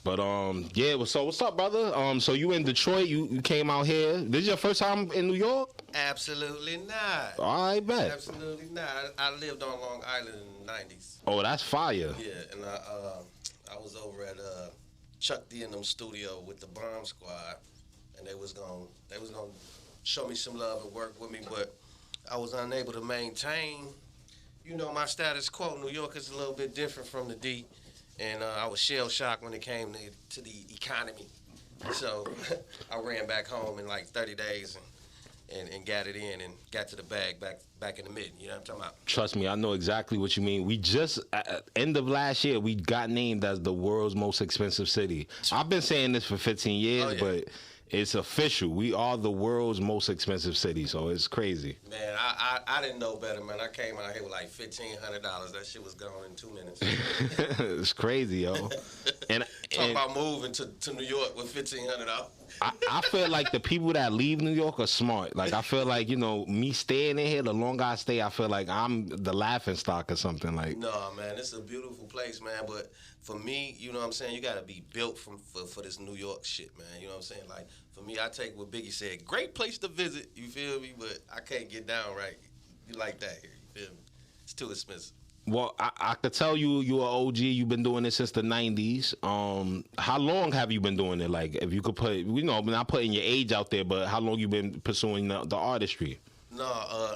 But yeah. So what's up, brother? So you in Detroit? You came out here. This is your first time in New York? Absolutely not. I bet. Absolutely not. I lived on Long Island in the '90s. Oh, that's fire. Yeah, and I was over at Chuck D and them studio with the Bomb Squad, and they was gonna show me some love and work with me, but I was unable to maintain. You know, my status quo. New York is a little bit different from the D. And I was shell shocked when it came to the economy. So I ran back home in like 30 days and got it in and got to the bag back in the mid. You know what I'm talking about? Trust me, I know exactly what you mean. We just, at end of last year, we got named as the world's most expensive city. I've been saying this for 15 years, but it's official. We are the world's most expensive city, so it's crazy. Man, I didn't know better, man. I came out here with like $1,500. That shit was gone in 2 minutes. It's crazy, yo. And talking about moving to New York with $1,500. I feel like the people that leave New York are smart. Like, I feel like, you know, me staying in here, the longer I stay, I feel like I'm the laughing stock or something. Like, no, man, it's a beautiful place, man. But for me, you know what I'm saying, you got to be built for this New York shit, man. You know what I'm saying? Like, for me, I take what Biggie said, great place to visit, you feel me? But I can't get down right like that here, you feel me? It's too expensive. Well, I could tell you're an OG. You've been doing this since the 90s. How long have you been doing it? Like, if you could put, you know, not putting your age out there, but how long you been pursuing the artistry? No,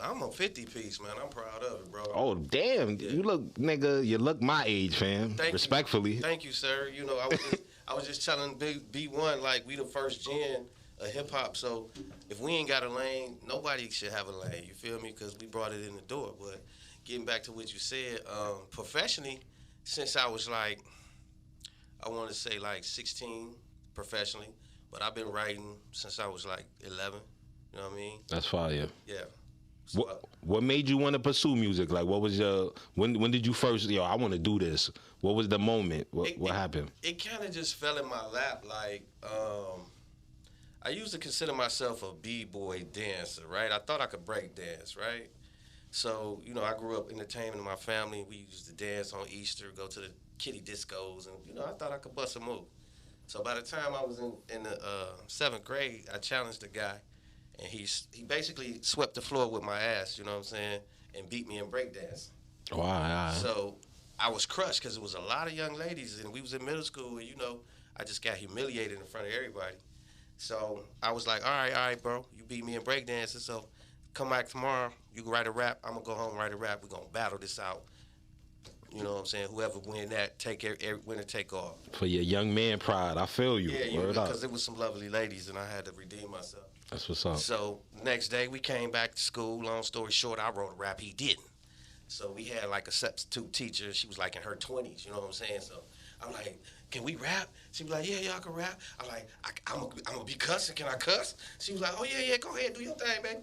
I'm a 50-piece, man. I'm proud of it, bro. Oh, damn. Yeah. You look my age, fam. Respectfully. Thank you, sir. You know, I was just telling B1, like, we the first gen of hip-hop, so if we ain't got a lane, nobody should have a lane, you feel me? Because we brought it in the door, but getting back to what you said, professionally, since I was like, I want to say like 16 professionally, but I've been writing since I was like 11. You know what I mean? That's fire. Yeah. So, what made you want to pursue music? Like, what was your when did you first? Yo, I want to do this. What was the moment? What happened? It kind of just fell in my lap. Like, I used to consider myself a b-boy dancer, right? I thought I could break dance, right? So, you know, I grew up entertaining my family. We used to dance on Easter, go to the kiddie discos, and, you know, I thought I could bust a move. So by the time I was in the 7th grade, I challenged a guy, and he basically swept the floor with my ass, you know what I'm saying, and beat me in breakdance. Wow. So I was crushed because it was a lot of young ladies, and we was in middle school, and, you know, I just got humiliated in front of everybody. So I was like, all right, bro, you beat me in breakdancing, so come back tomorrow, you can write a rap, I'm going to go home and write a rap, we're going to battle this out. You know what I'm saying? Whoever win that, winner take all. For your young man pride, I feel you. Yeah, because there was some lovely ladies, and I had to redeem myself. That's what's up. So next day, we came back to school. Long story short, I wrote a rap, he didn't. So we had like a substitute teacher. She was like in her 20s, you know what I'm saying? So I'm like, can we rap? She was like, yeah, I can rap. I'm like, I'm going to be cussing. Can I cuss? She was like, oh, yeah, go ahead, do your thing, man.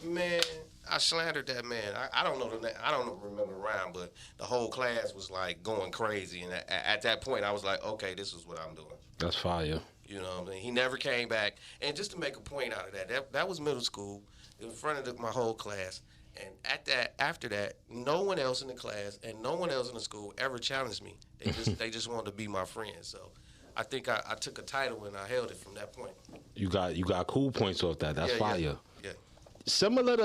Man, I slandered that man. I don't know the name. I don't remember the rhyme, but the whole class was like going crazy. And at that point, I was like, okay, this is what I'm doing. That's fire. You know what I mean? He never came back. And just to make a point out of that was middle school in front of my whole class. And after that, no one else in the class and no one else in the school ever challenged me. They just wanted to be my friend. So I think I took a title and I held it from that point. You got cool points off that. That's fire. Yeah. Similar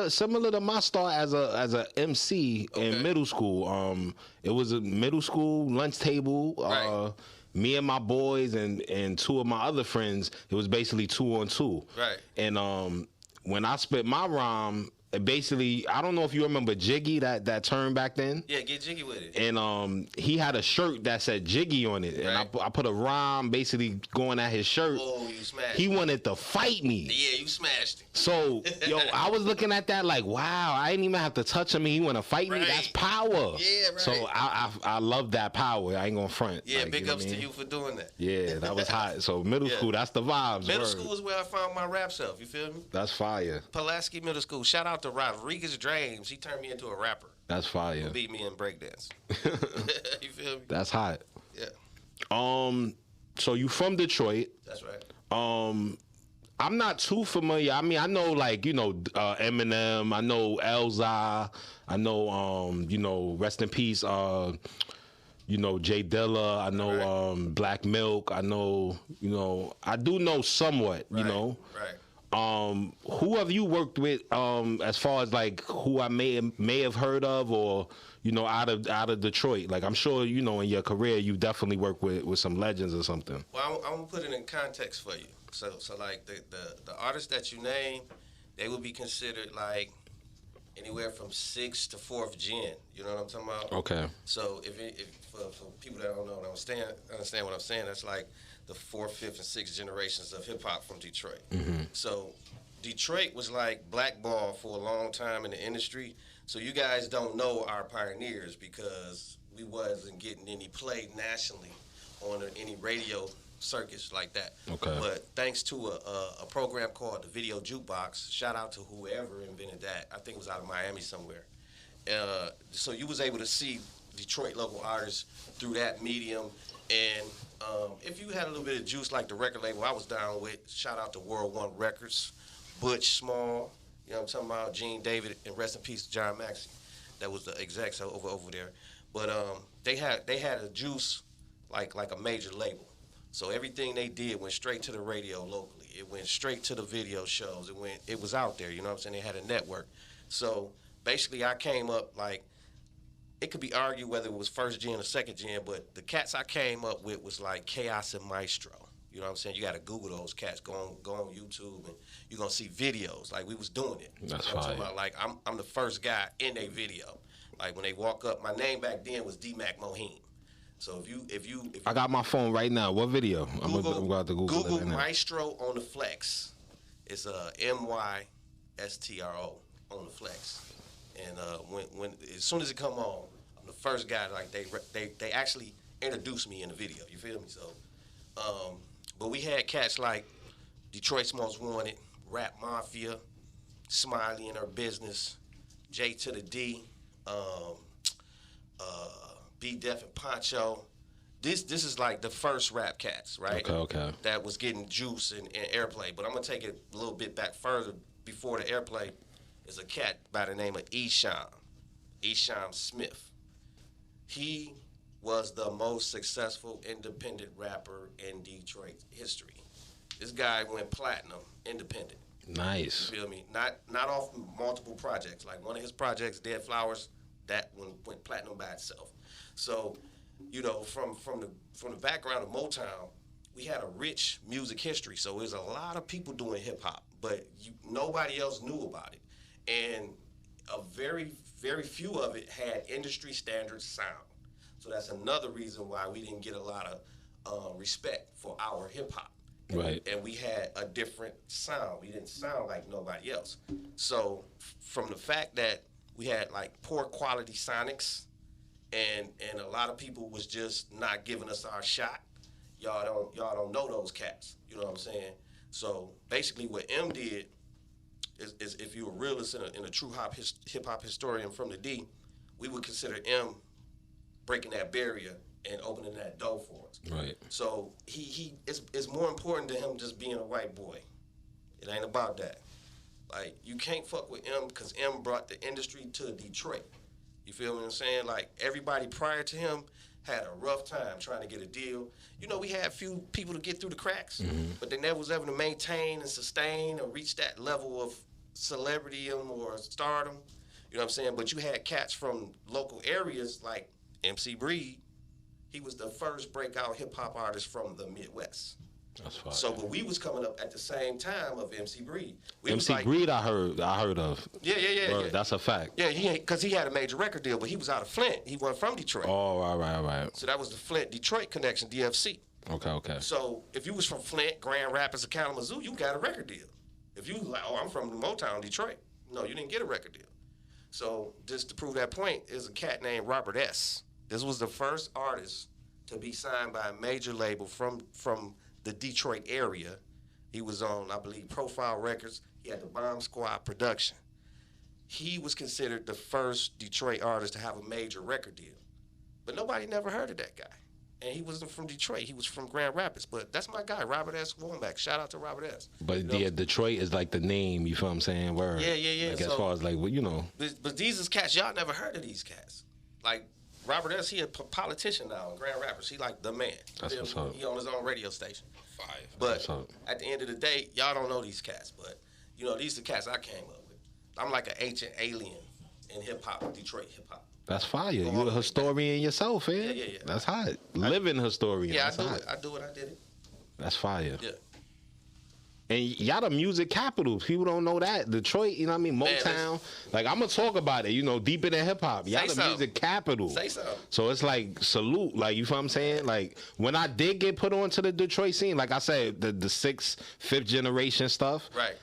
to my start as a MC in middle school. It was a middle school lunch table. Right. Me and my boys and two of my other friends. It was basically 2-on-2. Right. And when I spit my rhyme, basically, I don't know if you remember Jiggy, that term back then. Yeah, get jiggy with it. And he had a shirt that said Jiggy on it. And I put a rhyme basically going at his shirt. Oh, you smashed He wanted to fight me. Yeah, you smashed it. So, yo, I was looking at that like, wow, I didn't even have to touch him and he want to fight me. That's power. Yeah, right. So I love that power. I ain't going to front. Yeah, like, big ups to you for doing that. Yeah, that was hot. So middle school, that's the vibes. Middle school is where I found my rap self, you feel me? That's fire. Pulaski Middle School. Shout out to Rodriguez James. He turned me into a rapper. That's fire. He beat me in breakdance. You feel me? That's hot. Yeah. So you from Detroit. That's right. I'm not too familiar. I mean, I know like, Eminem, I know Elza, I know, rest in peace, Jay Dilla. I know Black Milk. I know, I do know somewhat, Right. Who have you worked with as far as like who I may have heard of, or out of Detroit? Like I'm sure in your career you definitely worked with some legends or something. Well, I'm gonna put it in context for you. So like the artists that you name, they would be considered like anywhere from 6th to 4th gen. You know what I'm talking about? Okay. So if for people that don't know, understand what I'm saying, that's like the 4th, 5th, and 6th generations of hip hop from Detroit. Mm-hmm. So Detroit was like blackballed for a long time in the industry. So you guys don't know our pioneers because we wasn't getting any play nationally on any radio circuits like that. Okay. But thanks to a program called the Video Jukebox, shout out to whoever invented that. I think it was out of Miami somewhere. So you was able to see Detroit local artists through that medium. And if you had a little bit of juice like the record label I was down with, shout out to World One Records, Butch Small, you know what I'm talking about, Gene David, and rest in peace John Maxey. That was the execs over there. But they had a juice like a major label. So everything they did went straight to the radio locally. It went straight to the video shows. It was out there, you know what I'm saying? They had a network. So basically I came up like, it could be argued whether it was 1st gen or 2nd gen, but the cats I came up with was like Chaos and Maestro. You know what I'm saying? You got to Google those cats. Go on YouTube, and you're going to see videos. Like, we was doing it. That's you know fine. Like, I'm the first guy in a video. Like, when they walk up, my name back then was D-Mac Moheen. So if you I got my phone right now. What video? I'm going to Google it right now. Maestro on the Flex. It's MYSTRO on the Flex. And when as soon as it come on, I'm the first guy. Like they actually introduced me in the video. You feel me? So, but we had cats like Detroit's Most Wanted, Rap Mafia, Smiley and Her Business, J to the D, B Def and Poncho. This is like the first rap cats, right? Okay. That was getting juice and airplay. But I'm gonna take it a little bit back further before the airplay. Is a cat by the name of Isham Smith. He was the most successful independent rapper in Detroit history. This guy went platinum independent. Nice. You feel me? Not off multiple projects. Like one of his projects, Dead Flowers, that one went platinum by itself. So, from the background of Motown, we had a rich music history. So there's a lot of people doing hip hop, but nobody else knew about it. And a very, very few of it had industry standard sound. So that's another reason why we didn't get a lot of respect for our hip hop. Right. And we had a different sound. We didn't sound like nobody else. So from the fact that we had like poor quality sonics and a lot of people was just not giving us our shot, y'all don't know those cats. You know what I'm saying? So basically what M did is if you're a realist and a true hip-hop historian from the D, we would consider M breaking that barrier and opening that door for us. Right. So it's more important to him just being a white boy. It ain't about that. Like, you can't fuck with M because M brought the industry to Detroit. You feel what I'm saying? Like, everybody prior to him had a rough time trying to get a deal. We had a few people to get through the cracks, but they never was able to maintain and sustain or reach that level of celebrity or stardom. You know what I'm saying? But you had cats from local areas like MC Breed. He was the first breakout hip-hop artist from the Midwest. That's fine. So, but we was coming up at the same time of MC Breed. MC Breed, I heard of. Yeah. That's a fact. Yeah, because he had a major record deal, but he was out of Flint. He wasn't from Detroit. Oh, all right. So that was the Flint-Detroit connection, DFC. Okay. So if you was from Flint, Grand Rapids, or Kalamazoo, you got a record deal. If you like, I'm from Motown, Detroit, no, you didn't get a record deal. So just to prove that point, is a cat named Robert S. This was the first artist to be signed by a major label from the Detroit area. He was on, I believe, Profile Records. He had the Bomb Squad production. He was considered the first Detroit artist to have a major record deal. But nobody never heard of that guy. And he wasn't from Detroit. He was from Grand Rapids. But that's my guy, Robert S. Womack. Shout out to Robert S. But Detroit is like the name, you feel what I'm saying? Word. Yeah. Like, as far as like, But these is cats, y'all never heard of these cats. Like, Robert S. He a politician now, Grand Rapids. He like the man. That's what's up. He on his own radio station. Fire. But at the end of the day, y'all don't know these cats. But you know, these the cats I came up with. I'm like an ancient alien in hip hop, Detroit hip hop. That's fire. You're a historian yourself, man. Yeah. That's hot. Living historian. Yeah, That's hot. I do it. I did it. That's fire. Yeah. And y'all the music capital. People don't know that. Detroit, you know what I mean? Motown. Like, I'm going to talk about it, you know, deeper than hip hop. Y'all the music capital. Say something. So it's like, salute. Like, you feel what I'm saying? Like, when I did get put onto the Detroit scene, like I said, the sixth, fifth generation stuff. Right.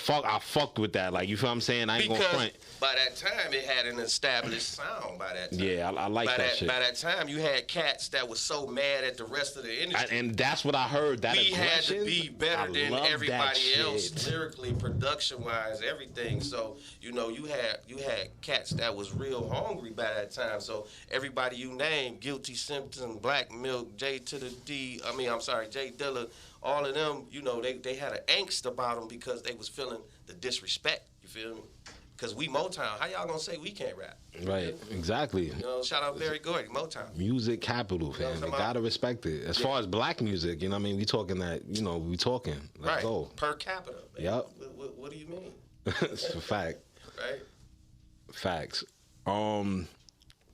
I fucked with that. Like, you feel what I'm saying? I ain't going to front. By that time, it had an established sound by that time. Yeah, I like that shit. By that time, you had cats that was so mad at the rest of the industry. And that's what I heard. That we aggression, had to be better than everybody else, lyrically, production-wise, everything. So, you know, you had cats that was real hungry by that time. So everybody you named, Guilty Simpson, Black Milk, J to the D, Jay Dilla, all of them, you know, they had an angst about them because they was feeling the disrespect. You feel me? Because we Motown. How y'all gonna say we can't rap? Right, exactly. You know, shout out Barry Gordy, Motown. Music capital, fam. You gotta respect it. As far as black music, you know what I mean? We talking that, you know, we talking. Let's go. Per capita. Man. Yep. What do you mean? It's a fact. Right? Facts.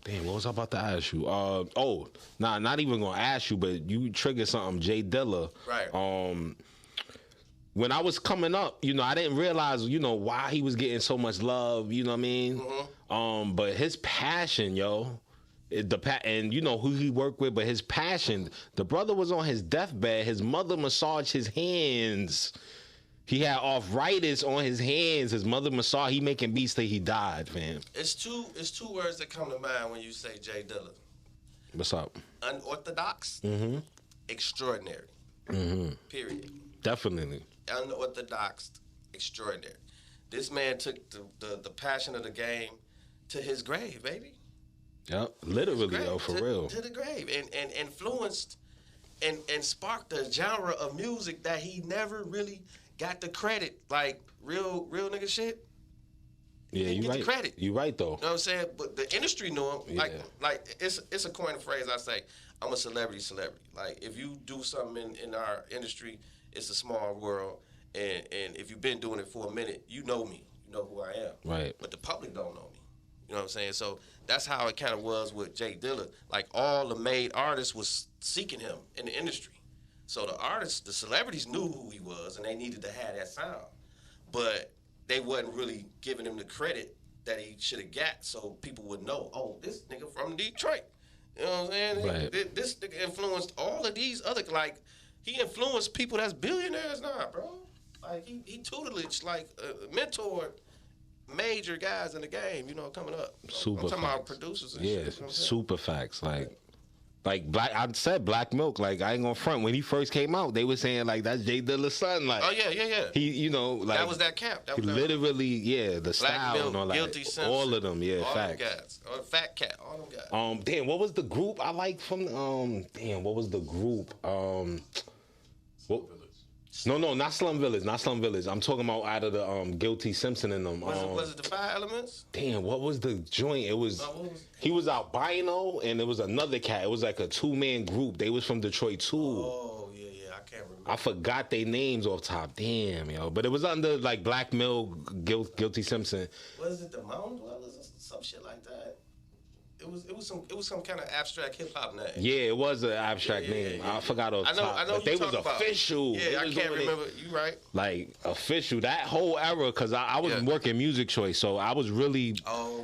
Damn, what was I about to ask you? Not even gonna ask you, but you triggered something, Jay Dilla. Right. When I was coming up, you know, I didn't realize, you know, why he was getting so much love, you know what I mean? Mm-hmm. But his passion, and you know who he worked with, but his passion, the brother was on his deathbed, his mother massaged his hands. He had arthritis on his hands. His mother massaged. He making beats till he died, fam. It's two words that come to mind when you say Jay Dilla. What's up? Unorthodox. Mm-hmm. Extraordinary. Mm-hmm. Period. Definitely. Unorthodox. Extraordinary. This man took the passion of the game to his grave, baby. Yep. Literally, for real. To the grave. And influenced and sparked a genre of music that he never really got the credit, like real nigga shit. Yeah, you right. The credit. You right though. You know what I'm saying? But the industry knew him. Yeah. Like it's a coin phrase I say. I'm a celebrity. Like if you do something in our industry, it's a small world. And if you've been doing it for a minute, you know me. You know who I am. Right. But the public don't know me. You know what I'm saying? So that's how it kind of was with Jay Dilla. Like all the made artists was seeking him in the industry. So the artists, the celebrities knew who he was, and they needed to have that sound. But they wasn't really giving him the credit that he should have got, so people would know, oh, this nigga from Detroit. You know what I'm saying? Right. This nigga influenced all of these other, like, he influenced people that's billionaires now, bro. Like, he tutelaged, like, mentored major guys in the game, you know, coming up. Super I'm talking facts. about producers and shit. Yeah, You know what I'm saying? super facts. Like Black, I said Black Milk. Like I ain't gonna front. When he first came out, they were saying like that's Jay Dilla's son. Like, oh yeah. He, you know, like that was that camp. That was literally, the Black style Milk, and all that. Guilty Simpson, all of them, all facts. Them guys. Fat Cat, all them guys. Damn, what was the group I liked from? What was the group? No, not Slum Village, I'm talking about out of the Guilty Simpson and them. Was it the Five Elements? Damn, what was the joint? It was he was albino and there was another cat. It was like a 2-man group. They was from Detroit too. Oh yeah, I can't remember. I forgot their names off top. Damn, but it was under like Black Milk, Guilty Simpson. Was it the Mountain Dwellers or some shit like that? It was some kind of abstract hip hop name. Yeah, it was an abstract name. I forgot off top. I know but they was official. Yeah, I can't remember. You right. Like official. That whole era, because I was working Music Choice, so I was really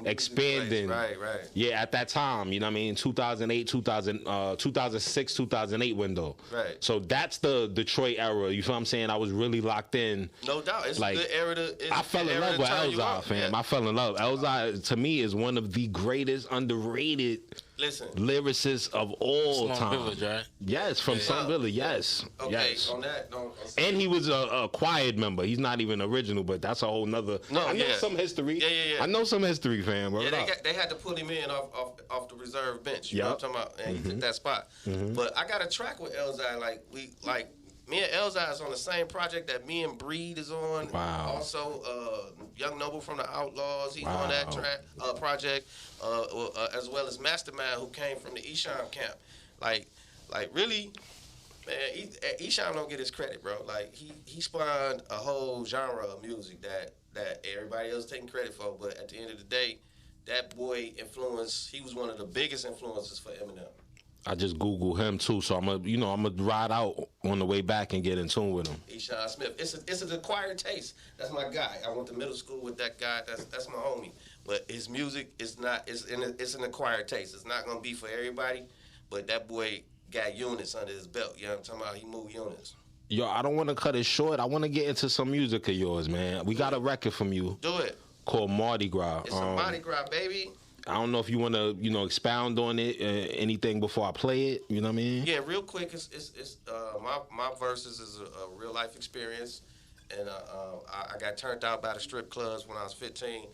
expanding. Right. Yeah, at that time, you know what I mean? 2008, 2006, 2008 window. Right. So that's the Detroit era. You feel what I'm saying? I was really locked in. No doubt. It's like, a good era I fell in love with Elzhi, fam. Yeah. I fell in love. Elzhi, to me, is one of the greatest underrated lyricists of all time. Village, right? Yes, from Slum Village. Yes. Okay, yes. on that. And he was a quiet member. He's not even original, but that's a whole nother. I know some history. Yeah. I know some history, fam. Yeah, they had to put him in off the reserve bench. You know what I'm talking about? And he took that spot. But I got a track with Elzhi. Me and Elzai is on the same project that me and Breed is on. Wow. Also, Young Noble from the Outlaws, he's on that project, as well as Mastermind, who came from the Esham camp. Like really, man, Esham don't get his credit, bro. Like he spawned a whole genre of music that everybody else taking credit for. But at the end of the day, that boy he was one of the biggest influences for Eminem. I just Googled him too, so I'm gonna ride out on the way back and get in tune with him. Esham Smith, it's an acquired taste. That's my guy. I went to middle school with that guy. That's my homie. But his music is not. It's an acquired taste. It's not gonna be for everybody. But that boy got units under his belt. You know what I'm talking about? He moved units. Yo, I don't want to cut it short. I want to get into some music of yours, man. We got a record from you. Do it. Called Mardi Gras. It's a Mardi Gras, baby. I don't know if you want to, expound on it, anything before I play it. You know what I mean? Yeah, real quick. It's my verses is a real life experience, and I got turned out by the strip clubs when I was 15,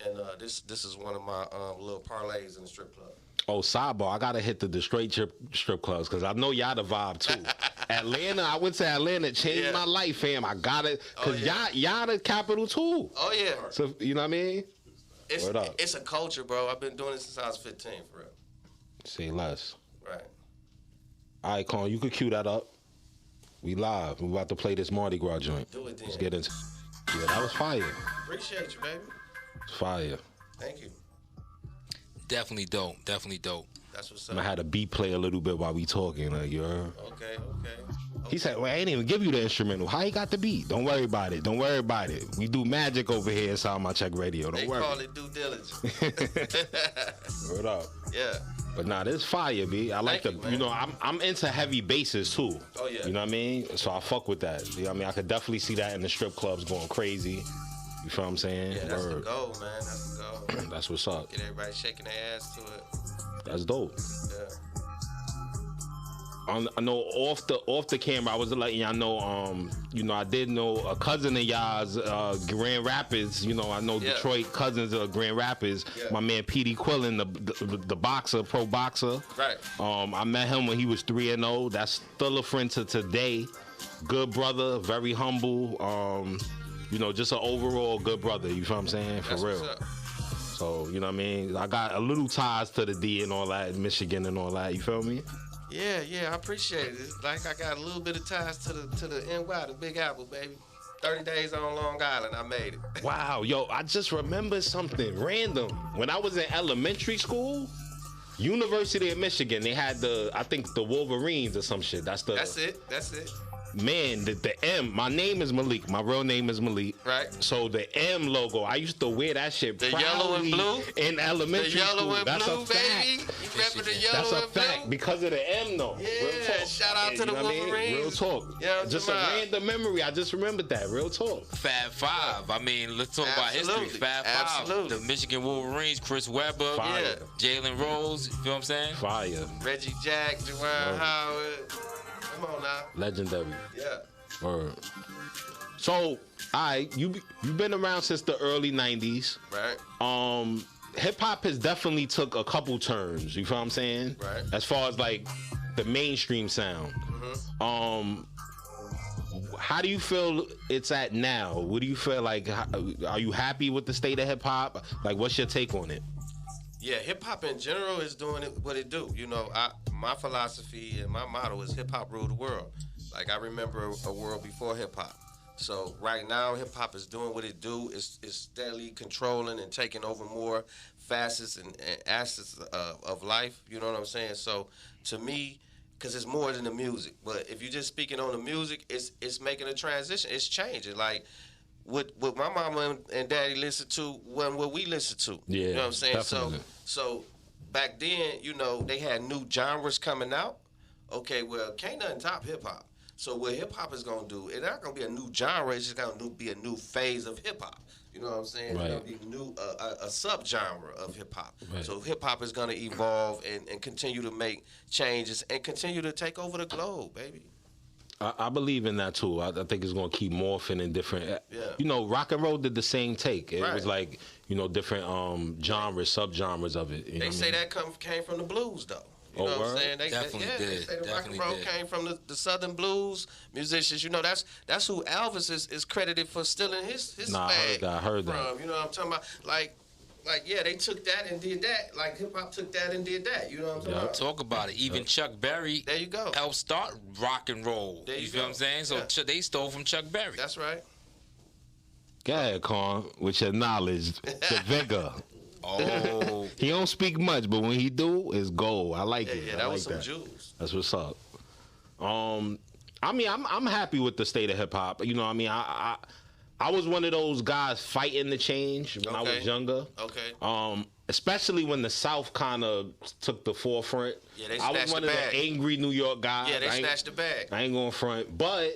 and this is one of my little parlays in the strip club. Oh, sidebar, I gotta hit the straight strip clubs because I know y'all the vibe too. Atlanta, I went to Atlanta, changed my life, fam. I got it because y'all the capital too. Oh yeah. So you know what I mean? It's a culture, bro. I've been doing it since I was 15, for real. Say less. Right. All right, Con, you could cue that up. We live. We about to play this Mardi Gras joint. Do it then. Let's get into. Yeah, that was fire. Appreciate you, baby. It's fire. Thank you. Definitely dope. Definitely dope. That's what's up. I had a beat play a little bit while we talking. Like, you heard? Okay. He said, well, I ain't even give you the instrumental. How you got the beat? Don't worry about it. Don't worry about it. We do magic over here inside My Check Radio. Don't worry. They call it due diligence. Word up. Yeah. But nah, this fire, B. I like I'm into heavy basses too. Oh yeah. You know what I mean? So I fuck with that. You know what I mean? I could definitely see that in the strip clubs going crazy. You feel what I'm saying? Yeah, that's the goal, man. That's the goal. That's what's up. Get everybody shaking their ass to it. That's dope. Yeah. I know off the camera, I was letting y'all know. I did know a cousin of y'all's, Grand Rapids. I know Detroit cousins of Grand Rapids. Yeah. My man Petey Quillen, the boxer, pro boxer. Right. I met him when he was 3-0. That's still a friend to today. Good brother, very humble. Just an overall good brother. You feel what I'm saying? For That's real. So you know what I mean. I got a little ties to the D and all that, Michigan and all that. You feel me? Yeah, I appreciate it. It's like I got a little bit of ties to the NY, the Big Apple, baby. 30 days on Long Island, I made it. Wow, yo, I just remembered something random. When I was in elementary school, University of Michigan, they had I think the Wolverines or some shit. That's it. Man, the M, my name is Malik. My real name is Malik. Right. So the M logo, I used to wear that shit the yellow and blue? In elementary school. The yellow and That's blue, a fact. baby. You repping the yellow That's a and fact blue? because of the M, though. Yeah, real talk. Shout out to the Wolverines. Real talk. Yeah, just a random memory. I just remembered that. Real talk. Fab Five. I mean, let's talk about history. Fab Five. The Michigan Wolverines, Chris Webber, Jalen Rose. You feel what I'm saying? Fire. Reggie Jack, Juwan Howard. Come on now. Legendary. Yeah. Word. So, all right, you've been around since the early 90s. Right. Hip hop has definitely took a couple turns. You feel what I'm saying? Right. As far as like the mainstream sound. Mm-hmm. How do you feel it's at now? What do you feel like? Are you happy with the state of hip hop? Like, what's your take on it? Yeah, hip hop in general is doing what it do. My philosophy and my motto is hip hop rule the world. Like, I remember a world before hip hop. So right now, hip hop is doing what it do. It's steadily controlling and taking over more facets and assets of life. You know what I'm saying? So to me, because it's more than the music. But if you're just speaking on the music, it's making a transition. It's changing. Like, what my mama and daddy listened to wasn't what we listened to. Yeah, you know what I'm saying? Definitely. So back then, they had new genres coming out. Okay, well, can't nothing top hip hop. So what hip hop is gonna do, it's not gonna be a new genre. It's just gonna be a new phase of hip hop. You know what I'm saying? Right. It's gonna be a subgenre of hip hop. Right. So hip hop is gonna evolve and continue to make changes and continue to take over the globe, baby. I believe in that too. I think it's gonna keep morphing in different. Yeah. Rock and roll did the same take. It Right. was like different genres, subgenres of it. They say that came from the blues though. You know what I'm saying? They say the rock and roll came from the Southern blues musicians. You know, that's who Elvis is credited for stealing his flag I heard from. that. You know what I'm talking about? Like, they took that and did that. Like, hip-hop took that and did that. You know what I'm talking about? Talk about it. Even Chuck Berry there you go. helped start rock and roll. You feel what I'm saying? So they stole from Chuck Berry. That's right. Go ahead, Con, with your knowledge, the vigor. Oh. He don't speak much, but when he do, it's gold. I like it. Yeah, that was some jewels. That's what's up. I mean, I'm happy with the state of hip hop. You know, I mean, I was one of those guys fighting the change when I was younger. Okay. Especially when the South kind of took the forefront. Yeah, they I was snatched one the of bag. the angry New York guys. Yeah, they snatched the bag. I ain't going front, but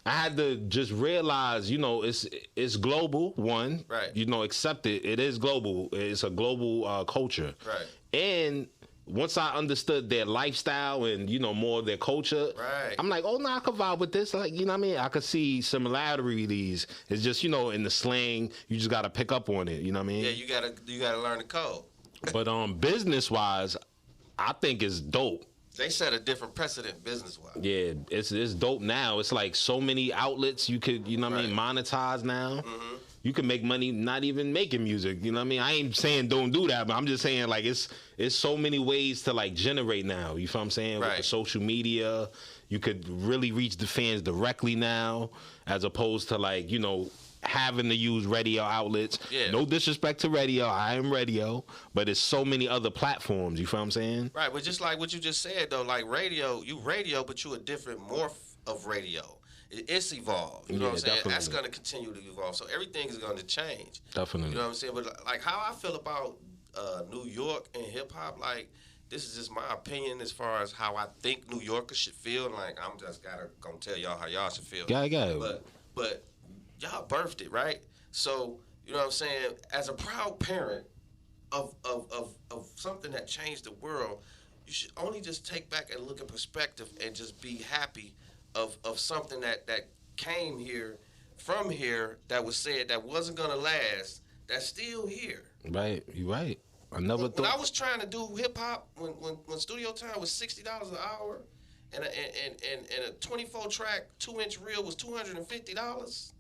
I had to just realize, you know, it's global. One, right? You know, accept it. It is global. It's a global culture, right? And once I understood their lifestyle and, you know, more of their culture, right, I'm like, oh, no, I could vibe with this. Like, you know what I mean? I could see similarities. It's just, you know, in the slang, you just got to pick up on it. You know what I mean? Yeah, you gotta learn the code. But business-wise, I think it's dope. They set a different precedent business-wise. Yeah, it's dope now. It's like so many outlets you could, you know what I mean, monetize now. Mm-hmm. You can make money not even making music. You know what I mean? I ain't saying don't do that, but I'm just saying like it's so many ways to like generate now. You feel what I'm saying? Right. With the social media, you could really reach the fans directly now, as opposed to like, you know, having to use radio outlets. Yeah. No disrespect to radio. I am radio, but it's so many other platforms. You feel what I'm saying? Right, but just like what you just said though, like radio, but you a different morph of radio. It's evolved. You know what I'm saying? Definitely. That's going to continue to evolve. So everything is going to change. Definitely. You know what I'm saying? But like how I feel about New York and hip hop, like this is just my opinion as far as how I think New Yorkers should feel. Like I'm just gonna tell y'all how y'all should feel. But y'all birthed it, right? So you know what I'm saying? As a proud parent of something that changed the world, you should only just take back and look at perspective and just be happy of something that came here from here that was said that wasn't gonna last, that's still here. Right, you're right. I never thought. When I was trying to do hip hop, when studio time was $60 an hour, and a 24 track 2-inch reel was $250,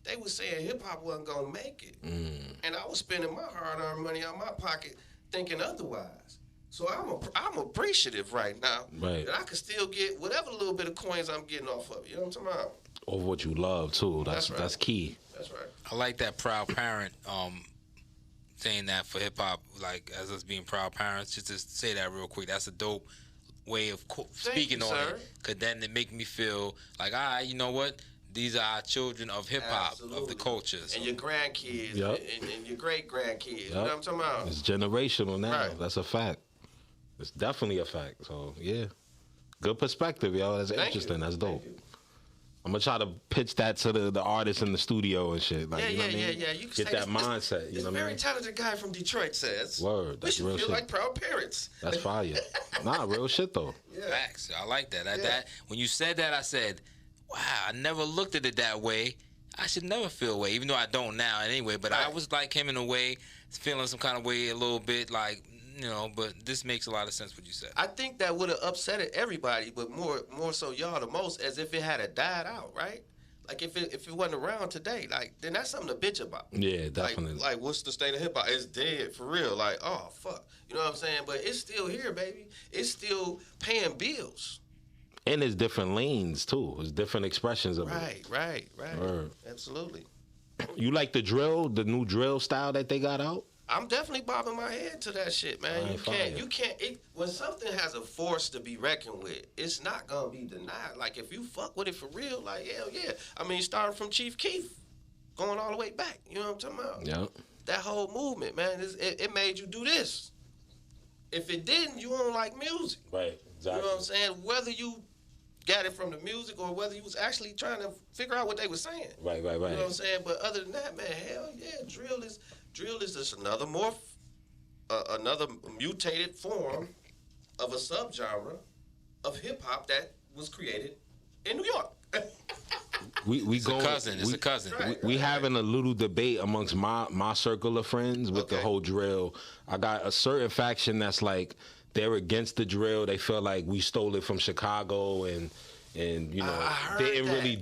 they was saying hip hop wasn't gonna make it, and I was spending my hard earned money out of my pocket thinking otherwise. So I'm appreciative right now that I can still get whatever little bit of coins I'm getting off of it. You know what I'm talking about? Over what you love too. That's right. That's key. That's right. I like that proud parent saying that for hip hop, like as us being proud parents. Just to say that real quick, that's a dope way of speaking on it. Cause then it make me feel like, you know what? These are our children of hip hop, of the cultures. And your grandkids, and your great grandkids. You know what I'm talking about? It's generational now. Right. That's a fact. It's definitely a fact. So yeah, good perspective, yo. That's interesting. That's dope. I'm gonna try to pitch that to the artists in the studio and shit. Like, you know what I mean? You can get that mindset. You know what I mean? Very talented guy from Detroit says. Word. That's we should real feel shit. like proud parents. That's fire. Nah, real shit though. Yeah. Facts. I like that. That when you said that, I said, wow, I never looked at it that way. I should never feel away, even though I don't now anyway. But I was like him in a way, feeling some kind of way a little bit, like, you know. But this makes a lot of sense what you said. I think that would have upset everybody, but more so y'all the most, as if it had died out, right? Like if it wasn't around today, like then that's something to bitch about. Yeah, definitely. Like what's the state of hip hop? It's dead for real. Like, oh fuck, you know what I'm saying? But it's still here, baby. It's still paying bills. And there's different lanes too. There's different expressions of it. Right. Word. Absolutely. You like the drill, the new drill style that they got out? I'm definitely bobbing my head to that shit, man. You can't. When something has a force to be reckoned with, it's not gonna be denied. Like if you fuck with it for real, like hell yeah. I mean, starting from Chief Keef, going all the way back. You know what I'm talking about? Yeah. That whole movement, man. It made you do this. If it didn't, you don't like music. Right. Exactly. You know what I'm saying? Whether you got it from the music or whether you was actually trying to figure out what they were saying. Right. You know what I'm saying? But other than that, man, hell yeah, drill is just another another mutated form of a subgenre of hip hop that was created in New York. It's a cousin. We having a little debate amongst my circle of friends with the whole drill. I got a certain faction that's like, they're against the drill. They feel like we stole it from Chicago and you know didn't really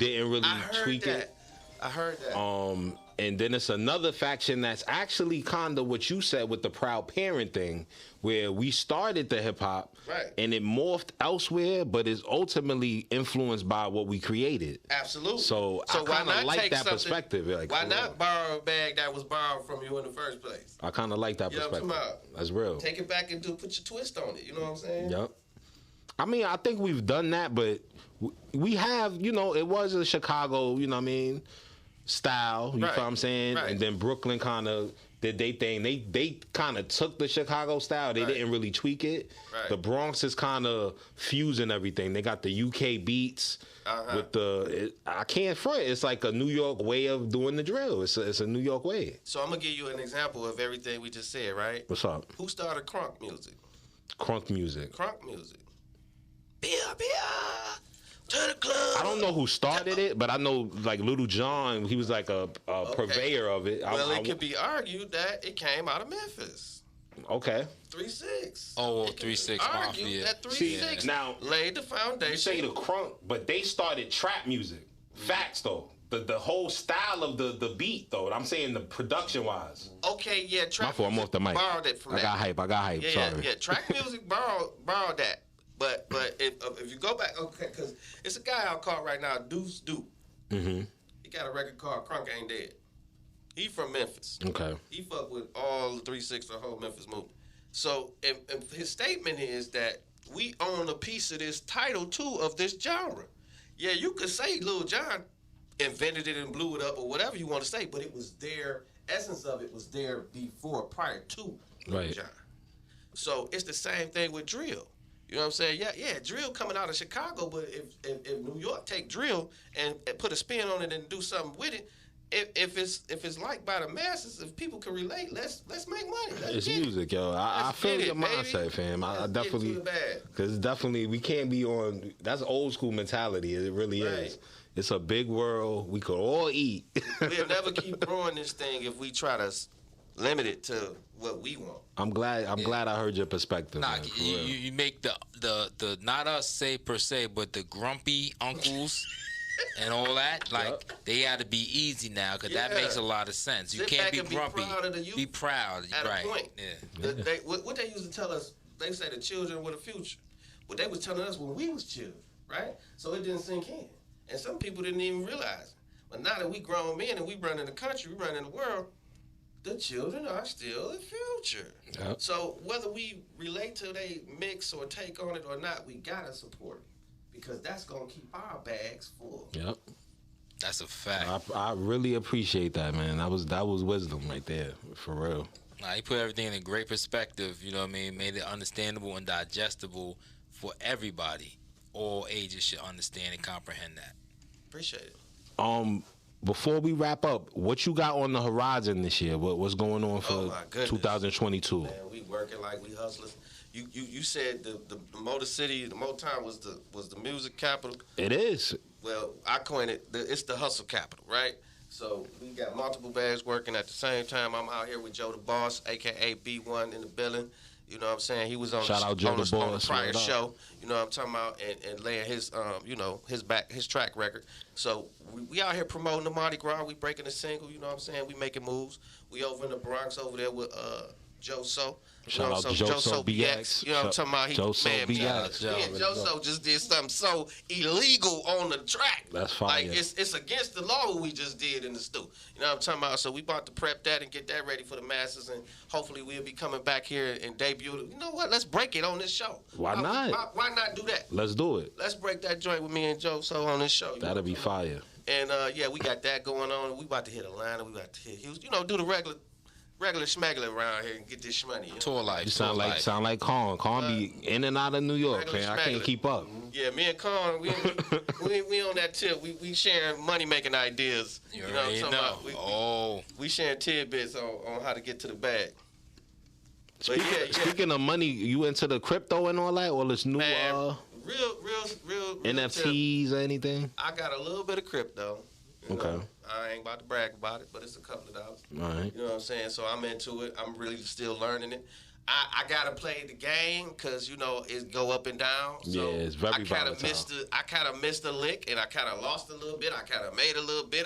tweak it. I heard that. And then it's another faction that's actually kind of what you said with the proud parent thing, where we started the hip hop, right, and it morphed elsewhere, but is ultimately influenced by what we created. Absolutely. So I kind of like that perspective. Like, why not borrow a bag that was borrowed from you in the first place? I kind of like that perspective. What I'm talking about? That's real. Take it back and put your twist on it. You know what I'm saying? Yep. I mean, I think we've done that, but we have, you know, it was a Chicago, you know what I mean, style, you know what I'm saying? Right. And then Brooklyn kind of did they thing. They kind of took the Chicago style. They didn't really tweak it. Right. The Bronx is kind of fusing everything. They got the UK beats with I can't front. It's like a New York way of doing the drill. It's a New York way. So I'm going to give you an example of everything we just said, right? What's up? Who started crunk music? Crunk music. Crunk music. Beer, to the club. I don't know who started it, but I know like Little John, he was like a purveyor of it. Well, it could be argued that it came out of Memphis. Okay. 3-6. Oh, 3-6 Mafia. That 3-6 now laid the foundation. You say the crunk, but they started trap music. Facts though. The whole style of the beat though. I'm saying the production wise. Okay, yeah, trap My fault, I'm off the mic. Borrowed it from I got hype. Yeah, sorry. Yeah, trap music borrowed that. But if you go back, okay, because it's a guy out called right now, Deuce Duke. Mm-hmm. He got a record called Crunk Ain't Dead. He from Memphis. Okay. He fuck with all the 3-6, the whole Memphis movement. So and his statement is that we own a piece of this title too of this genre. Yeah, you could say Lil Jon invented it and blew it up or whatever you want to say, but it was there. Essence of it was there before, prior to Lil Jon. So it's the same thing with drill. You know what I'm saying? Yeah, drill coming out of Chicago, but if New York take drill and put a spin on it and do something with it, if it's liked by the masses, if people can relate, let's make money. It's music, yo. I feel your mindset, fam. I definitely, because definitely we can't be on. That's old school mentality. It really is. It's a big world. We could all eat. We'll never keep growing this thing if we try to limit it to what we want. I'm glad I heard your perspective. Nah, man, you make the not us say per se, but the grumpy uncles and all that, like they had to be easy now, because that makes a lot of sense. You can't be grumpy. Be proud. At right. a point. Yeah. What they used to tell us, they say the children were the future. But they was telling us when we was children, right? So it didn't sink in. And some people didn't even realize. But now that we grown men and we run in the country, we run in the world, the children are still the future. Yep. So whether we relate to they mix or take on it or not, we gotta support it, because that's gonna keep our bags full. Yep. That's a fact. I really appreciate that, man. That was wisdom right there, for real. Nah, he put everything in a great perspective, you know what I mean? Made it understandable and digestible for everybody. All ages should understand and comprehend that. Appreciate it. Before we wrap up, what you got on the horizon this year? What's going on for 2022? Man, we working like we hustlers. You said the Motor City, the Motown was the music capital. It is. Well, I coined it. It's the hustle capital, right? So we got multiple bags working at the same time. I'm out here with Joe the Boss, aka B1 in the building. You know what I'm saying? He was on the prior show. You know what I'm talking about, and laying his his track record. So we out here promoting the Mardi Gras. We breaking a single. You know what I'm saying? We making moves. We over in the Bronx over there with Joe So. Shout out to Joe So BX. You know what I'm talking about? Joe So BX. Joe So just did something so illegal on the track. That's fire. Like it's against the law what we just did in the stew. You know what I'm talking about? So we about to prep that and get that ready for the masses, and hopefully we'll be coming back here and debut it. You know what? Let's break it on this show. Why not? Why not do that? Let's do it. Let's break that joint with me and Joe So on this show. That'll be fire. And we got that going on. We about to hit Atlanta. We about to hit Houston. You know, do the regular schmeggler around here and get this money. You know? Tour life. You sound like Con. Con be in and out of New York, man. I can't keep up. Yeah, me and Con, we on that tip. We sharing money making ideas. You know what I'm talking about? We sharing tidbits on how to get to the bag. Speaking of money, you into the crypto and all that, or this new real NFTs tip. or anything? I got a little bit of crypto. Okay. I ain't about to brag about it, but it's a couple of dollars. All right. You know what I'm saying? So I'm into it. I'm really still learning it. I gotta play the game because it go up and down. So yeah, it's very volatile. I kind of missed a lick, and I kind of lost a little bit. I kind of made a little bit.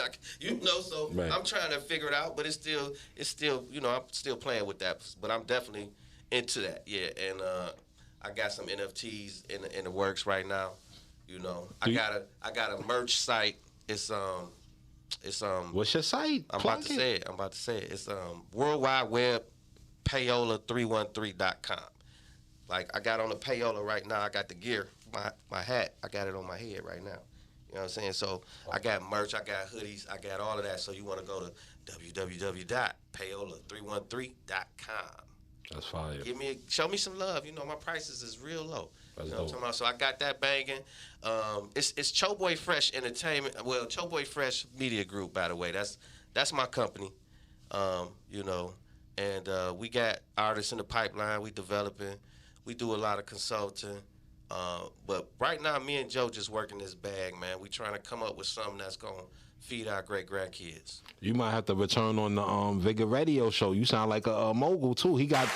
So right. I'm trying to figure it out. But it's still, I'm still playing with that. But I'm definitely into that. Yeah, and I got some NFTs in the works right now. I got a merch site. It's What's your site? I'm about to say it. It's World Wide Web Payola313.com. Like I got on the Payola right now. I got the gear, my hat. I got it on my head right now. You know what I'm saying? So I got merch. I got hoodies. I got all of that. So you want to go to www.payola313.com. That's fire. Show me some love. My prices is real low. That's what I'm talking about? So I got that banging. It's Choboy Fresh Entertainment. Well, Choboy Fresh Media Group, by the way. That's my company. And we got artists in the pipeline. We developing. We do a lot of consulting. But right now, me and Joe just working this bag, man. We trying to come up with something that's going to feed our great-grandkids. You might have to return on the Vigor Radio show. You sound like a mogul, too. He got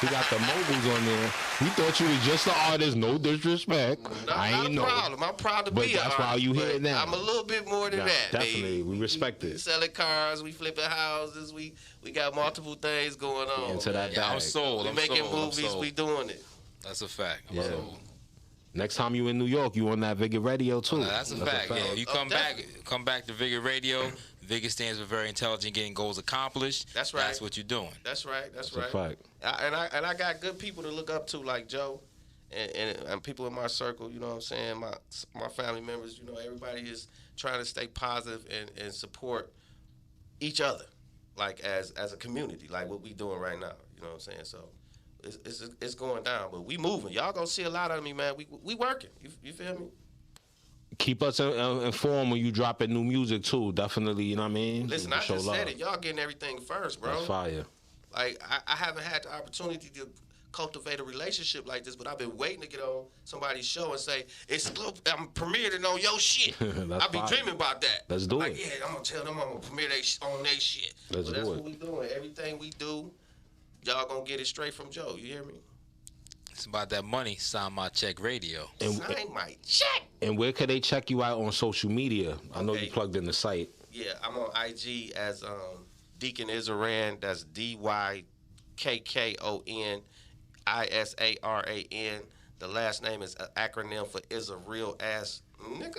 the moguls on there. We thought you was just an artist. No disrespect. I ain't no problem. I'm proud to be an artist. But that's why you here now. I'm a little bit more than that, definitely. Baby. We respect it. We selling cars. We flipping houses. We got multiple things going on. Into that bag. I'm sold. We making movies. We doing it. That's a fact. Yeah. Next time you in New York, you on that Vigor Radio too. That's a fact. Yeah, you come back to Vigor Radio. Vigor stands for very intelligent, getting goals accomplished. That's right. That's what you're doing. That's right. That's right. A fact. And I got good people to look up to, like Joe, and people in my circle. You know what I'm saying? My family members. Everybody is trying to stay positive and support each other, like as a community, like what we doing right now. You know what I'm saying? So. It's going down, but we moving. Y'all gonna see a lot of me, man. We working. You feel me? Keep us informed when you dropping new music too. Definitely, you know what I mean. Listen, I just said it. Y'all getting everything first, bro. That's fire. Like I haven't had the opportunity to cultivate a relationship like this, but I've been waiting to get on somebody's show and say I'm premiering on your shit. I've been dreaming about that. Let's do it. Yeah, I'm gonna tell them I'm gonna premiere on their shit. That's what we doing. Everything we do. Y'all gonna get it straight from Joe. You hear me? It's about that money. Sign my check radio. Sign my check. And where could they check you out on social media? I know you plugged in the site. Yeah, I'm on IG as Dykkon IsaR.A.N. That's DYKKON IsaR.A.N. The last name is an acronym for is a real ass nigga.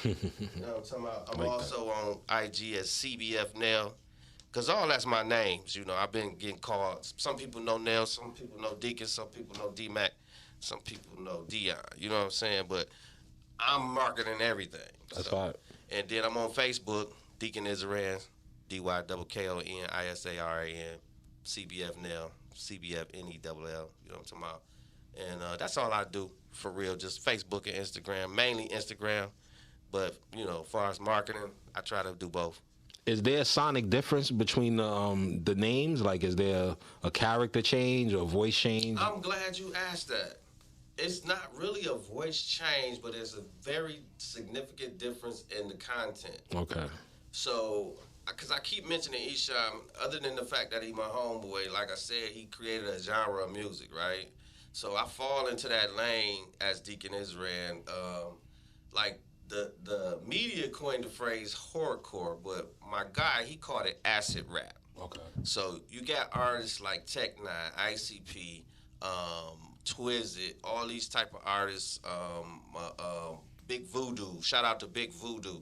You know what I'm talking about? I'm also on IG as CBF Nell. Because all that's my names, I've been getting called. Some people know Nell, some people know Dykkon, some people know D-Mac, some people know Dion. You know what I'm saying? But I'm marketing everything. That's fine. And then I'm on Facebook, Dykkon IsaR.A.N, DYKKON IsaR.A.N, CBF Nell, CBF NELL. You know what I'm talking about? And that's all I do, for real, just Facebook and Instagram, mainly Instagram. But, as far as marketing, I try to do both. Is there a sonic difference between the names? Like, is there a character change or voice change? I'm glad you asked that. It's not really a voice change, but there's a very significant difference in the content. Okay. So, because I keep mentioning Isham, other than the fact that he's my homeboy, like I said, he created a genre of music, right? So I fall into that lane as Dykkon IsaR.A.N. Like, the media coined the phrase horrorcore, but my guy, he called it acid rap. Okay. So you got artists like Tech Nine, ICP, Twizzit, all these type of artists, Big Voodoo. Shout out to Big Voodoo.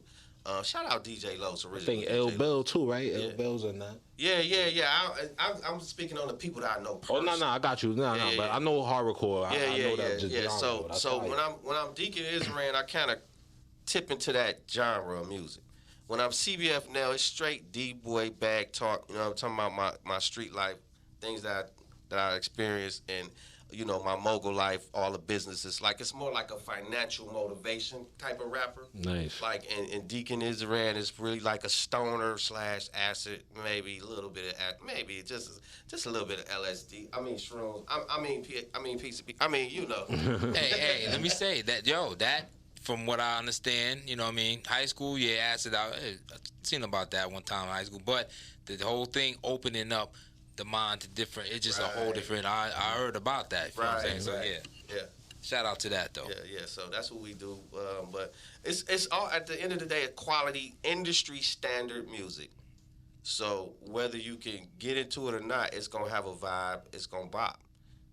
Shout out DJ Los originally. I think L Bell too, right? L Bell's in that. Yeah. I'm speaking on the people that I know personally. Oh no, I got you. No, but I know horrorcore. I know that just genre. So when I'm Dykkon IsaR.A.N, I kind of tip into that genre of music. When I'm CBF now, it's straight D-boy bag talk. I'm talking about my street life, things that I experienced, and my mogul life, all the businesses. Like, it's more like a financial motivation type of rapper. Nice. Like, and Dykkon IsaR.A.N is really like a stoner / acid, maybe a little bit of maybe just a little bit of LSD. I mean shrooms. I mean PCP. I mean Hey, let me say that that. From what I understand, high school, acid out. I've seen about that one time in high school. But the whole thing opening up the mind to different. It's just a whole different. I heard about that. You know what I'm saying? So yeah. Shout out to that though. Yeah. So that's what we do. But it's all at the end of the day, quality industry standard music. So whether you can get into it or not, it's gonna have a vibe. It's gonna bop.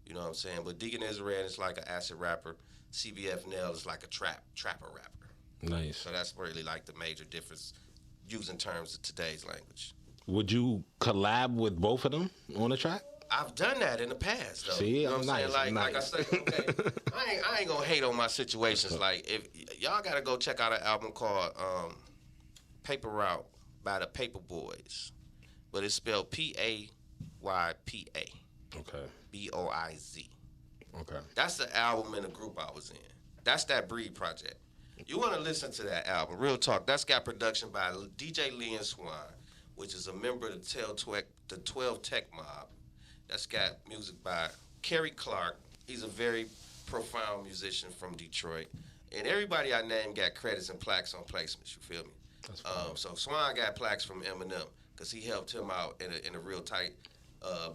You know what I'm saying? But Dykkon IsaR.A.N is like an acid rapper. CBF Nell is like a trapper rapper. Nice. So that's really like the major difference using terms of today's language. Would you collab with both of them on a track? I've done that in the past, though. See, you know what I'm saying? nice. Like I said, okay, I ain't gonna hate on my situations. Like, if y'all gotta go check out an album called Paper Route by the Paper Boys, but it's spelled Paypa. Okay. Boiz. Okay. That's the album in the group I was in. That's that Breed project. You want to listen to that album? Real talk. That's got production by DJ Leon Swan, which is a member of the 12 Tech Mob. That's got music by Kerry Clark. He's a very profound musician from Detroit. And everybody I named got credits and plaques on placements, you feel me? So Swan got plaques from Eminem because he helped him out in a real tight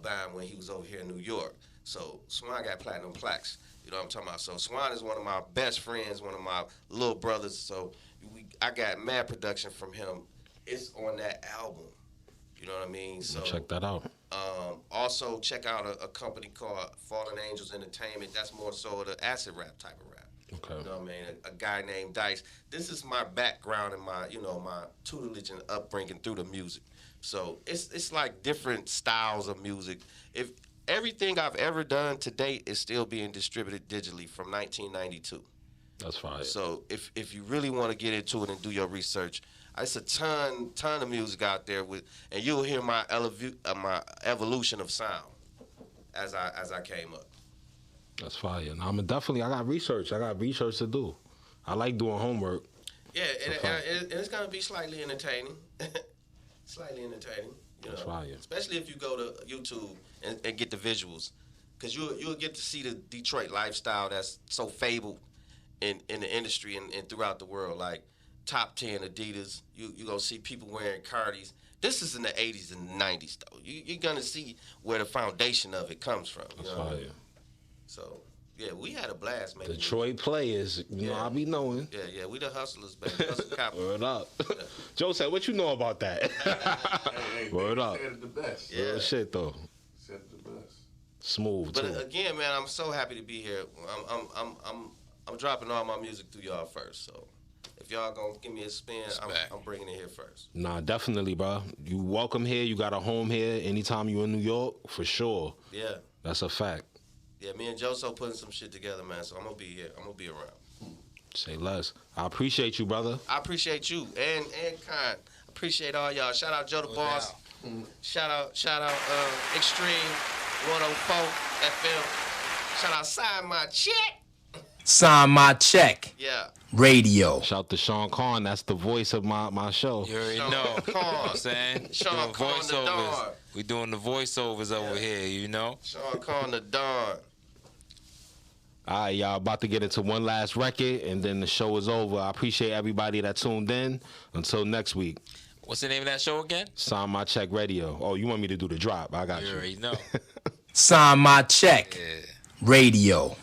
bind when he was over here in New York. So Swan got platinum plaques. You know what I'm talking about? So Swan is one of my best friends, one of my little brothers. So I got mad production from him. It's on that album. You know what I mean? So check that out. Also, check out a company called Fallen Angels Entertainment. That's more so the acid rap type of rap. Okay. You know what I mean? A guy named Dice. This is my background and my tutelage and upbringing through the music. So it's like different styles of music. If everything I've ever done to date is still being distributed digitally from 1992. That's fine. So if you really want to get into it and do your research, it's a ton of music out there and you'll hear my evolution of sound as I came up. That's fire. Now, I got research. I got research to do. I like doing homework. Yeah, and it's gonna be slightly entertaining. Slightly entertaining. That's fire. Especially if you go to YouTube and get the visuals, because you'll get to see the Detroit lifestyle that's so fabled in the industry and throughout the world. Like top 10 Adidas, you gonna see people wearing Cardis. This is in the 80s and 90s though. You're gonna see where the foundation of it comes from. That's fire. So yeah, we had a blast, man. Detroit players, you know, I be knowing. Yeah, we the hustlers, baby. Hustle cop. Word up. Joseph, what you know about that? Word up. Said it the best. Yeah. Real shit though. Said it the best. Smooth But too. again, man, I'm so happy to be here. I'm dropping all my music through y'all first. So if y'all gonna give me a spin, I'm bringing it here first. Nah, definitely, bro. You welcome here. You got a home here. Anytime you in New York, for sure. Yeah. That's a fact. Yeah, me and Joso putting some shit together, man. So I'm gonna be here. I'm gonna be around. Say less. I appreciate you, brother. I appreciate you and Con. Appreciate all y'all. Shout out Joe the Boss. Shout out Extreme 104 FM. Shout out Sign My Check. Sign My Check. Yeah. Radio. Shout to Sean Carn. That's the voice of my show. You already Sean know. Carn. You know what I'm saying? Sean Carn the Dawn. We doing the voiceovers over here, you know? Sean Carn the Dawn. All right, y'all about to get into one last record, and then the show is over. I appreciate everybody that tuned in. Until next week. What's the name of that show again? Sign My Check Radio. Oh, you want me to do the drop? I got you. You already know. Sign My Check. Yeah. Radio.